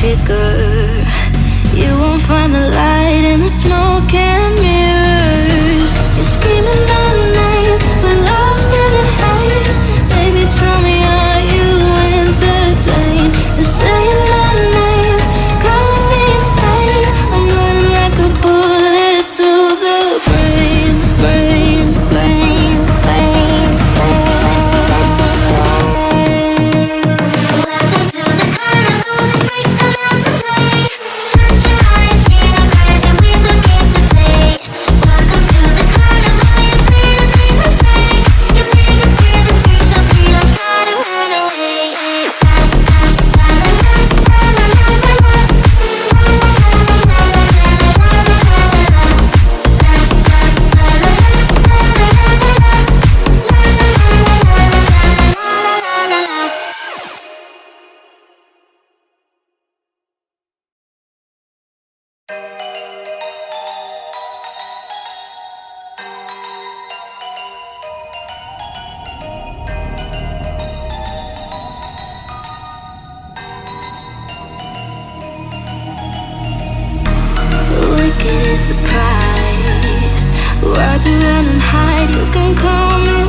trigger. You won't find the light in the smoke and mirrors. You're screaming my name, but lost in the haze. Baby, tell me, are you entertained? They're saying my name, calling me insane. I'm running like a bullet to the brain, brain, brain, brain, brain. Welcome to the carnival, the freaks come out to play. Shut your eyes, get up, eyes, and we've got games to play. Welcome to the carnival, you're clear to make mistake. Your biggest fear, the freak show speed, I'll try to run away. Wicked is the price. Why'd you run and hide? You can call me